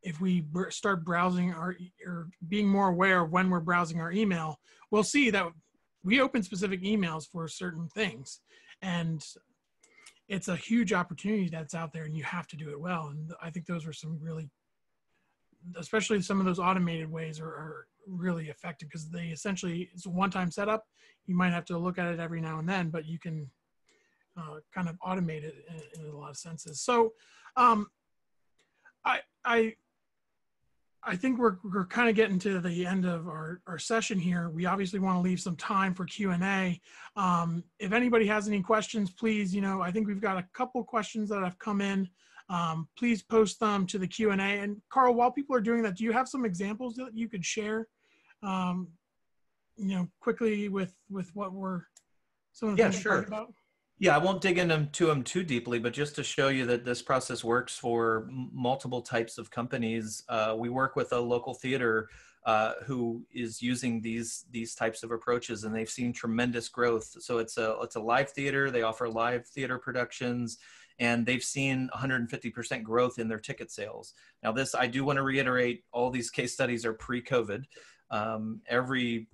if we start browsing or being more aware of when we're browsing our email, we'll see that we open specific emails for certain things. And it's a huge opportunity that's out there, and you have to do it well. And I think those are some really, especially some of those automated ways are really effective, because they essentially, it's a one-time setup. You might have to look at it every now and then, but you can kind of automate it in a lot of senses. So I think we're kind of getting to the end of our session here. We obviously want to leave some time for Q&A. If anybody has any questions, please, I think we've got a couple questions that have come in. Please post them to the Q&A. And Carl, while people are doing that, do you have some examples that you could share, quickly with what we're, some of the things we're talking about? Yeah, I won't dig into them too deeply, but just to show you that this process works for multiple types of companies, we work with a local theater who is using these types of approaches, and they've seen tremendous growth. So it's a live theater. They offer live theater productions, and they've seen 150% growth in their ticket sales. Now, this, I do want to reiterate, all these case studies are pre-COVID. Every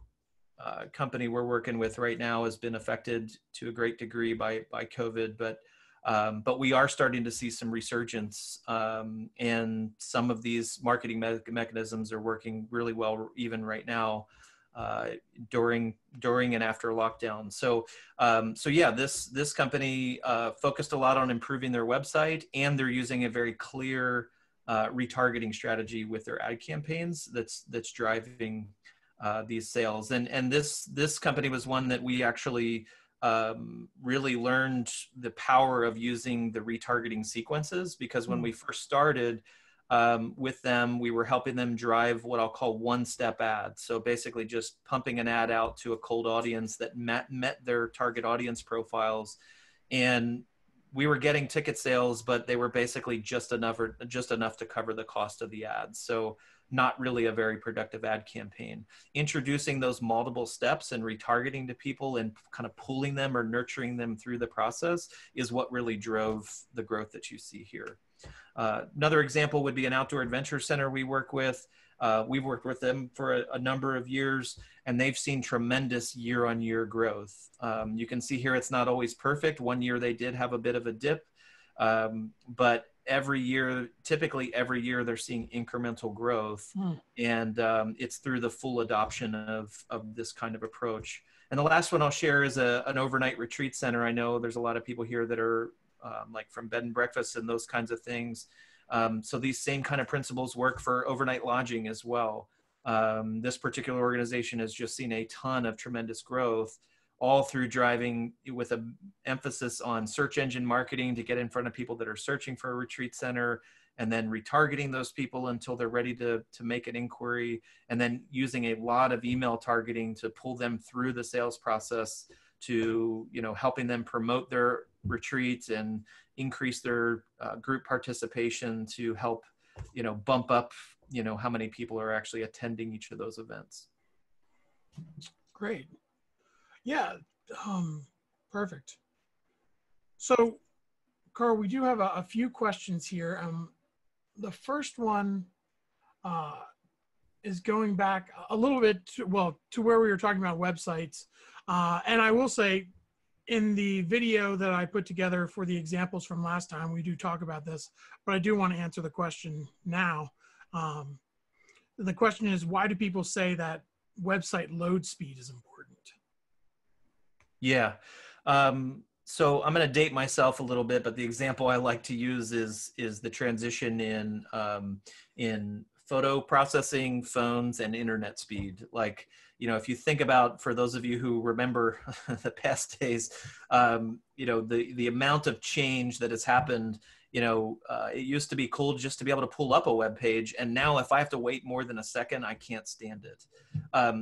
company we're working with right now has been affected to a great degree by COVID, but we are starting to see some resurgence, and some of these marketing mechanisms are working really well even right now, during and after lockdown. So yeah, this company focused a lot on improving their website, and they're using a very clear retargeting strategy with their ad campaigns that's driving these sales. And this company was one that we actually really learned the power of using the retargeting sequences, because when we first started with them, we were helping them drive what I'll call one-step ads. So basically just pumping an ad out to a cold audience that met their target audience profiles. And we were getting ticket sales, but they were basically just enough to cover the cost of the ads. So not really a very productive ad campaign. Introducing those multiple steps and retargeting to people and kind of pulling them or nurturing them through the process is what really drove the growth that you see here. Another example would be an outdoor adventure center we work with. We've worked with them for a number of years, and they've seen tremendous year-on-year growth. You can see here it's not always perfect. One year they did have a bit of a dip, but typically every year they're seeing incremental growth, and it's through the full adoption of this kind of approach. And the last one I'll share is an overnight retreat center. I know there's a lot of people here that are like from bed and breakfast and those kinds of things. So these same kind of principles work for overnight lodging as well. This particular organization has just seen a ton of tremendous growth, all through driving with an emphasis on search engine marketing to get in front of people that are searching for a retreat center, and then retargeting those people until they're ready to make an inquiry, and then using a lot of email targeting to pull them through the sales process to, helping them promote their retreats and increase their group participation to help, bump up, how many people are actually attending each of those events. Great. Yeah, perfect. So, Carl, we do have a few questions here. The first one is going back a little bit to where we were talking about websites. And I will say, in the video that I put together for the examples from last time, we do talk about this, but I do want to answer the question now. The question is, why do people say that website load speed is important? Yeah. So I'm going to date myself a little bit, but the example I like to use is the transition in photo processing, phones, and internet speed. Like, if you think about, for those of you who remember the past days, the amount of change that has happened It used to be cool just to be able to pull up a web page, and now if I have to wait more than a second, I can't stand it.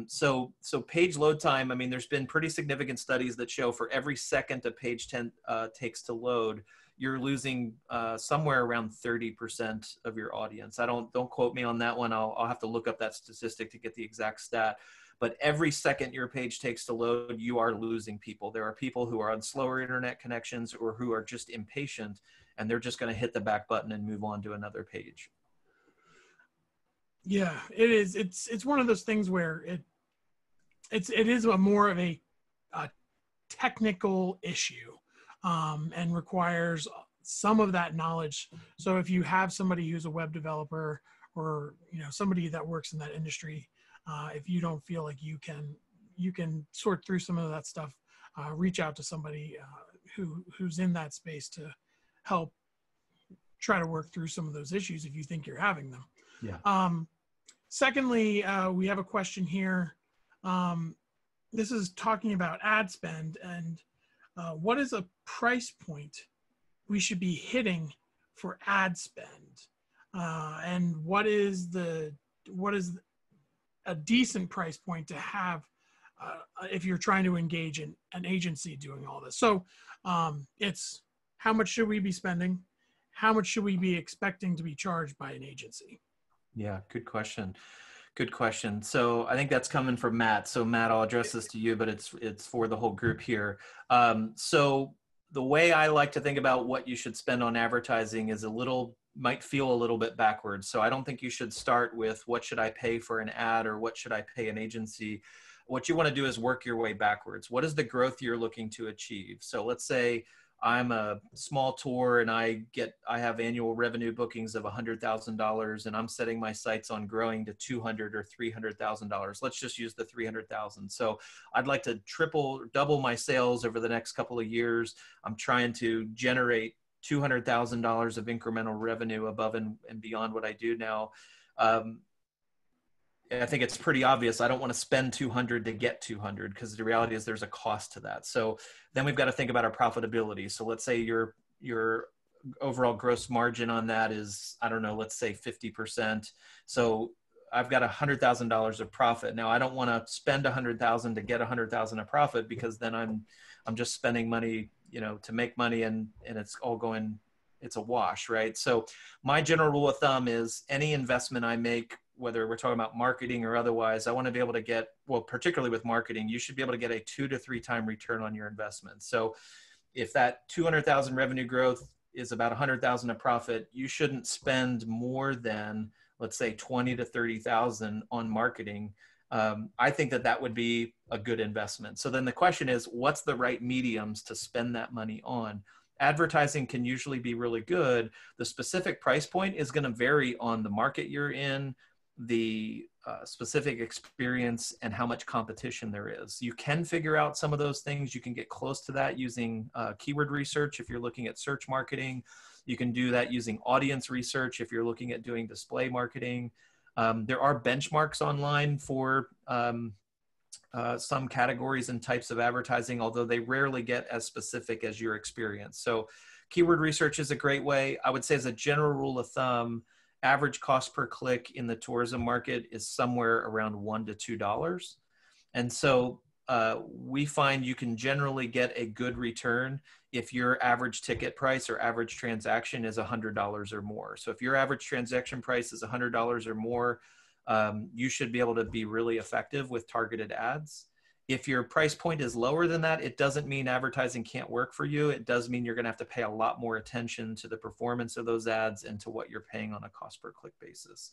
So page load time, I mean, there's been pretty significant studies that show for every second a page takes to load, you're losing somewhere around 30% of your audience. Don't quote me on that one. I'll have to look up that statistic to get the exact stat. But every second your page takes to load, you are losing people. There are people who are on slower internet connections or who are just impatient, and they're just going to hit the back button and move on to another page. Yeah, it is. It's one of those things where it is more of a technical issue, and requires some of that knowledge. So if you have somebody who's a web developer, or somebody that works in that industry, if you don't feel like you can sort through some of that stuff, reach out to somebody who's in that space to help try to work through some of those issues if you think you're having them. Yeah. Secondly, we have a question here. This is talking about ad spend, and what is a price point we should be hitting for ad spend, and what is a decent price point to have if you're trying to engage in an agency doing all this. So it's how much should we be spending? How much should we be expecting to be charged by an agency? Yeah, good question. Good question. So I think that's coming from Matt. So Matt, I'll address this to you, but it's for the whole group here. So the way I like to think about what you should spend on advertising is might feel a little bit backwards. So I don't think you should start with what should I pay for an ad or what should I pay an agency. What you want to do is work your way backwards. What is the growth you're looking to achieve? So let's say I'm a small tour and I have annual revenue bookings of $100,000 and I'm setting my sights on growing to $200,000 or $300,000. Let's just use the 300,000. So I'd like to double my sales over the next couple of years. I'm trying to generate $200,000 of incremental revenue above and beyond what I do now. I think it's pretty obvious. I don't want to spend 200 to get 200 because the reality is there's a cost to that. So then we've got to think about our profitability. So let's say your overall gross margin on that is, I don't know, let's say 50%. So I've got $100,000 of profit. Now I don't want to spend 100,000 to get 100,000 of profit because then I'm just spending money, to make money and it's a wash, right? So my general rule of thumb is any investment I make, whether we're talking about marketing or otherwise, I want to be able to get, particularly with marketing, you should be able to get a 2 to 3 time return on your investment. So if that 200,000 revenue growth is about 100,000 of profit, you shouldn't spend more than, let's say, 20 to 30,000 on marketing. I think that would be a good investment. So then the question is, what's the right mediums to spend that money on? Advertising can usually be really good. The specific price point is going to vary on the market you're in, the specific experience, and how much competition there is. You can figure out some of those things. You can get close to that using keyword research if you're looking at search marketing. You can do that using audience research if you're looking at doing display marketing. There are benchmarks online for some categories and types of advertising, although they rarely get as specific as your experience. So keyword research is a great way. I would say as a general rule of thumb, average cost per click in the tourism market is somewhere around $1 to $2. And so we find you can generally get a good return if your average ticket price or average transaction is $100 or more. So if your average transaction price is $100 or more, you should be able to be really effective with targeted ads. If your price point is lower than that, it doesn't mean advertising can't work for you. It does mean you're going to have to pay a lot more attention to the performance of those ads and to what you're paying on a cost per click basis.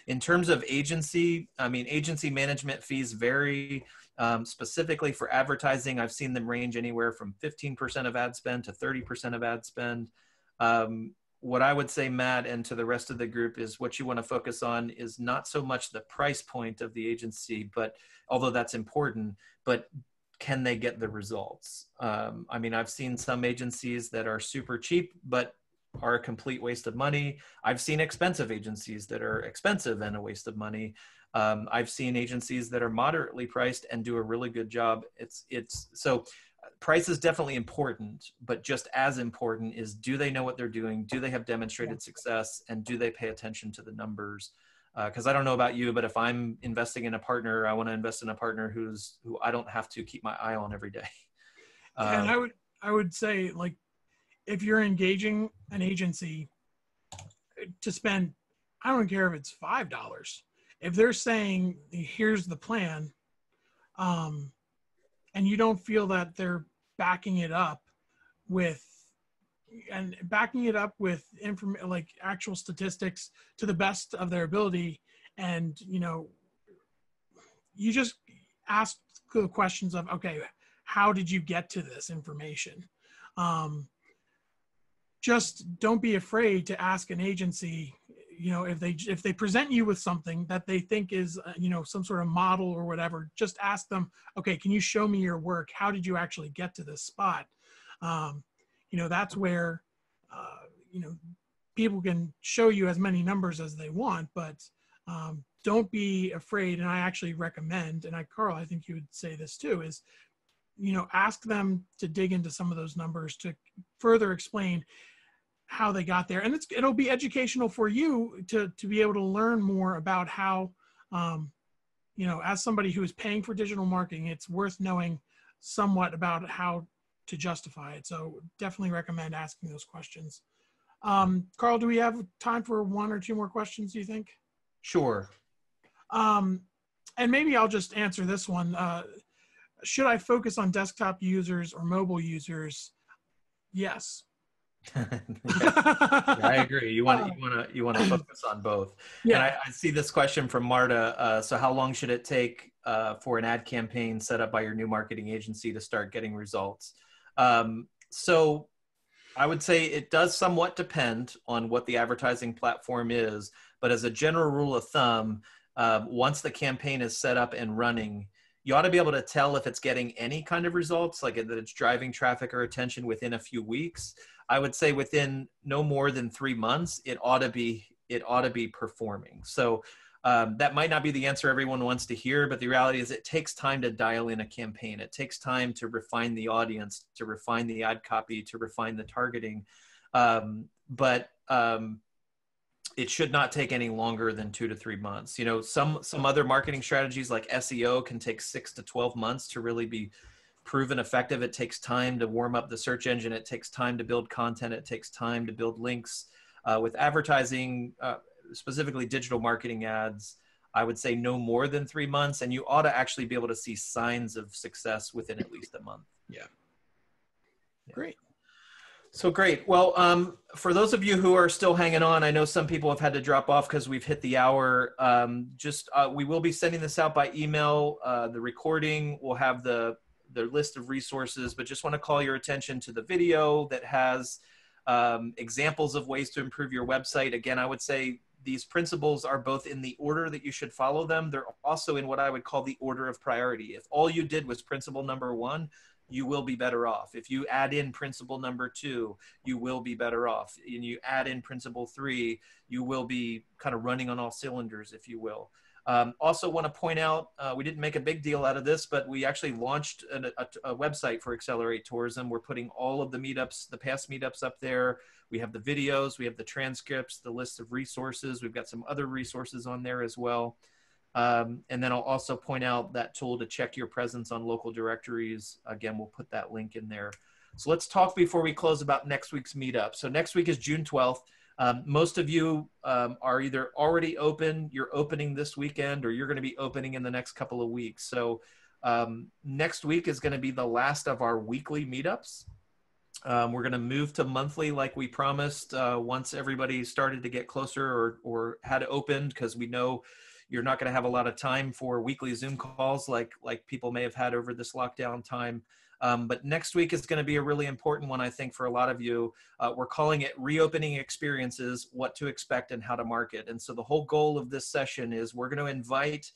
In terms of agency, agency management fees vary. Specifically for advertising, I've seen them range anywhere from 15% of ad spend to 30% of ad spend. What I would say, Matt, and to the rest of the group, is what you want to focus on is not so much the price point of the agency, but although that's important, but can they get the results? I've seen some agencies that are super cheap, but are a complete waste of money. I've seen expensive agencies that are expensive and a waste of money. I've seen agencies that are moderately priced and do a really good job. So price is definitely important, but just as important is, do they know what they're doing? Do they have demonstrated success? And do they pay attention to the numbers? Because I don't know about you, but if I'm investing in a partner, I want to invest in a partner who I don't have to keep my eye on every day. And I would say, like, if you're engaging an agency to spend, I don't care if it's $5. If they're saying, here's the plan, and you don't feel that they're backing it up with like actual statistics to the best of their ability, and you just ask the questions of, okay, how did you get to this information? Just don't be afraid to ask an agency, if they present you with something that they think is, some sort of model or whatever, just ask them, okay, can you show me your work? How did you actually get to this spot? That's where, people can show you as many numbers as they want, but don't be afraid. And I actually recommend, and Carl, I think you would say this too, is, ask them to dig into some of those numbers to further explain how they got there. And it'll be educational for you to be able to learn more about how, as somebody who is paying for digital marketing, it's worth knowing somewhat about how to justify it. So definitely recommend asking those questions. Carl, do we have time for one or two more questions, do you think? Sure. And maybe I'll just answer this one. Should I focus on desktop users or mobile users? Yes. Yeah, I agree. You want to focus on both. Yeah. And I see this question from Marta. So how long should it take for an ad campaign set up by your new marketing agency to start getting results? So I would say it does somewhat depend on what the advertising platform is, but as a general rule of thumb, once the campaign is set up and running, you ought to be able to tell if it's getting any kind of results, like that it's driving traffic or attention within a few weeks. I would say within no more than 3 months, it ought to be performing. So that might not be the answer everyone wants to hear, but the reality is it takes time to dial in a campaign. It takes time to refine the audience, to refine the ad copy, to refine the targeting. But it should not take any longer than 2 to 3 months. Some other marketing strategies like SEO can take 6 to 12 months to really be proven effective. It takes time to warm up the search engine. It takes time to build content. It takes time to build links. With advertising, specifically digital marketing ads, I would say no more than 3 months, and you ought to actually be able to see signs of success within at least a month. Yeah. Great. So great. Well, for those of you who are still hanging on, I know some people have had to drop off because we've hit the hour. We will be sending this out by email. The recording will have the list of resources, but just want to call your attention to the video that has examples of ways to improve your website. Again, I would say these principles are both in the order that you should follow them. They're also in what I would call the order of priority. If all you did was principle number 1, you will be better off. If you add in principle number 2, you will be better off. And you add in principle 3, you will be kind of running on all cylinders, if you will. Also want to point out, we didn't make a big deal out of this, but we actually launched a website for Accelerate Tourism. We're putting all of the meetups, the past meetups up there. We have the videos, we have the transcripts, the list of resources. We've got some other resources on there as well. And then I'll also point out that tool to check your presence on local directories. Again, we'll put that link in there. So let's talk before we close about next week's meetup. So next week is June 12th. Most of you are either already open, you're opening this weekend, or you're going to be opening in the next couple of weeks. So next week is going to be the last of our weekly meetups. We're going to move to monthly like we promised once everybody started to get closer or had opened, because we know you're not going to have a lot of time for weekly Zoom calls like people may have had over this lockdown time. But next week is going to be a really important one, I think, for a lot of you. We're calling it Reopening Experiences, What to Expect and How to Market. And so the whole goal of this session is we're going to invite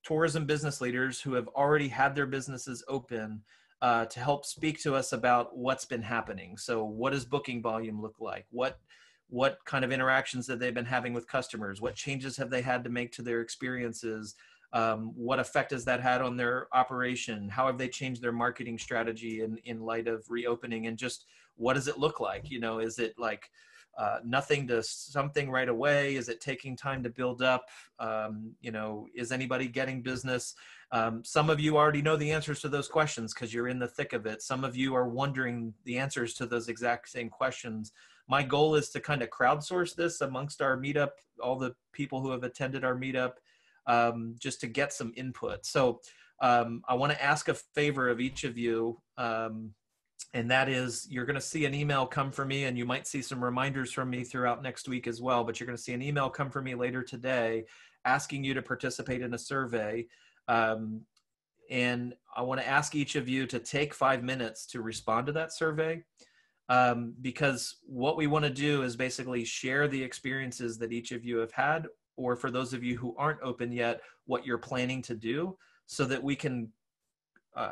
tourism business leaders who have already had their businesses open to help speak to us about what's been happening. So what does booking volume look like? What what kind of interactions have they been having with customers? What changes have they had to make to their experiences? What effect has that had on their operation? How have they changed their marketing strategy in light of reopening? And just what does it look like? You know, is it like nothing to something right away? Is it taking time to build up? You know, is anybody getting business? Some of you already know the answers to those questions because you're in the thick of it. Some of you are wondering the answers to those exact same questions. My goal is to kind of crowdsource this amongst our meetup, all the people who have attended our meetup, just to get some input. So I want to ask a favor of each of you, and that is you're going to see an email come from me, and you might see some reminders from me throughout next week as well, but you're going to see an email come from me later today asking you to participate in a survey. And I want to ask each of you to take 5 minutes to respond to that survey. Because what we want to do is basically share the experiences that each of you have had, or for those of you who aren't open yet, what you're planning to do, so that we can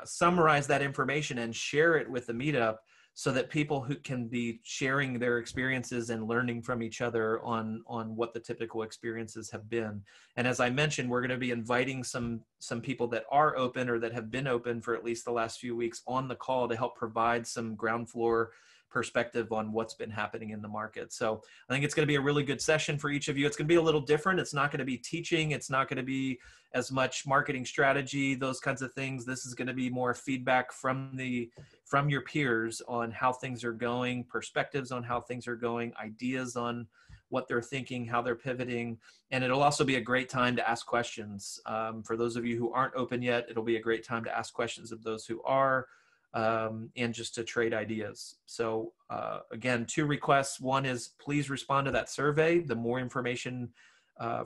summarize that information and share it with the meetup, so that people who can be sharing their experiences and learning from each other on what the typical experiences have been. And as I mentioned, we're going to be inviting some people that are open or that have been open for at least the last few weeks on the call to help provide some ground floor perspective on what's been happening in the market. So I think it's going to be a really good session for each of you. It's going to be a little different. It's not going to be teaching. It's not going to be as much marketing strategy, those kinds of things. This is going to be more feedback from your peers on how things are going, perspectives on how things are going, ideas on what they're thinking, how they're pivoting. And it'll also be a great time to ask questions. For those of you who aren't open yet, it'll be a great time to ask questions of those who are, and just to trade ideas. So again, 2 requests. One is please respond to that survey. The more information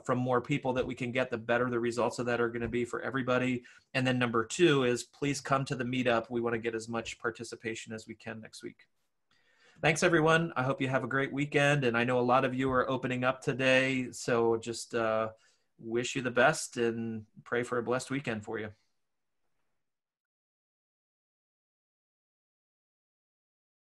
from more people that we can get, the better the results of that are going to be for everybody. And then number 2 is please come to the meetup. We want to get as much participation as we can next week. Thanks, everyone. I hope you have a great weekend. And I know a lot of you are opening up today. So just wish you the best and pray for a blessed weekend for you.